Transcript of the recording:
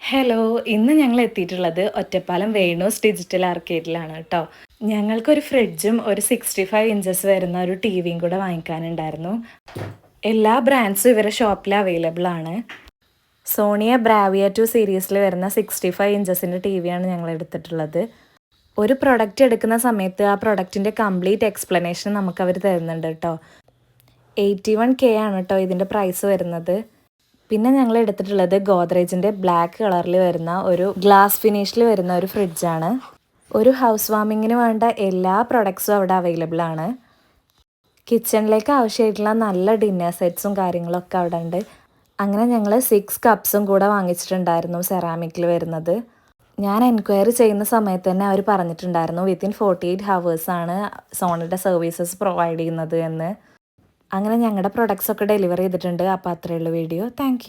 Hello! ഇന്ന് ഞങ്ങൾ എത്തിയിട്ടുള്ളത് ഒറ്റപ്പാലം വേണൂസ് ഡിജിറ്റൽ ആർക്കേഡിലാണ് കേട്ടോ. ഞങ്ങൾക്കൊരു ഫ്രിഡ്ജും ഒരു 65 ഇഞ്ചസ് വരുന്ന ഒരു ടിവിയും കൂടെ വാങ്ങിക്കാനുണ്ടായിരുന്നു. എല്ലാ ബ്രാൻഡ്സും ഇവരെ ഷോപ്പിൽ അവൈലബിൾ ആണ്. സോണിയ ബ്രാവിയ 2 സീരീസിൽ വരുന്ന 65 ഇഞ്ചസിൻ്റെ ടി വിയാണ് ഞങ്ങൾ എടുത്തിട്ടുള്ളത്. ഒരു പ്രൊഡക്റ്റ് എടുക്കുന്ന സമയത്ത് ആ പ്രൊഡക്റ്റിൻ്റെ കംപ്ലീറ്റ് എക്സ്പ്ലനേഷൻ നമുക്ക് അവർ തരുന്നുണ്ട് കേട്ടോ. 81K ആണ് കേട്ടോ ഇതിൻ്റെ പ്രൈസ് വരുന്നത്. പിന്നെ ഞങ്ങൾ എടുത്തിട്ടുള്ളത് ഗോദ്രേജിൻ്റെ ബ്ലാക്ക് കളറിൽ വരുന്ന ഒരു ഗ്ലാസ് ഫിനിഷിൽ വരുന്ന ഒരു ഫ്രിഡ്ജാണ്. ഒരു ഹൗസ് വാമിങ്ങിന് വേണ്ട എല്ലാ പ്രൊഡക്ട്സും അവിടെ അവൈലബിൾ ആണ്. കിച്ചണിലേക്ക് ആവശ്യമായിട്ടുള്ള നല്ല ഡിന്നർ സെറ്റ്സും കാര്യങ്ങളൊക്കെ അവിടെ ഉണ്ട്. അങ്ങനെ ഞങ്ങൾ 6 കപ്സും കൂടെ വാങ്ങിച്ചിട്ടുണ്ടായിരുന്നു സെറാമിക്കിൽ വരുന്നത്. ഞാൻ എൻക്വയറി ചെയ്യുന്ന സമയത്ത് തന്നെ അവർ പറഞ്ഞിട്ടുണ്ടായിരുന്നു വിത്തിൻ 48 ഹവേഴ്സാണ് സോണിയുടെ സർവീസസ് പ്രൊവൈഡ് ചെയ്യുന്നത് എന്ന്. അങ്ങനെ ഞങ്ങളുടെ പ്രൊഡക്ട്സ് ഒക്കെ ഡെലിവർ ചെയ്തിട്ടുണ്ട്. അപ്പോൾ അത്രയുള്ള വീഡിയോ. താങ്ക്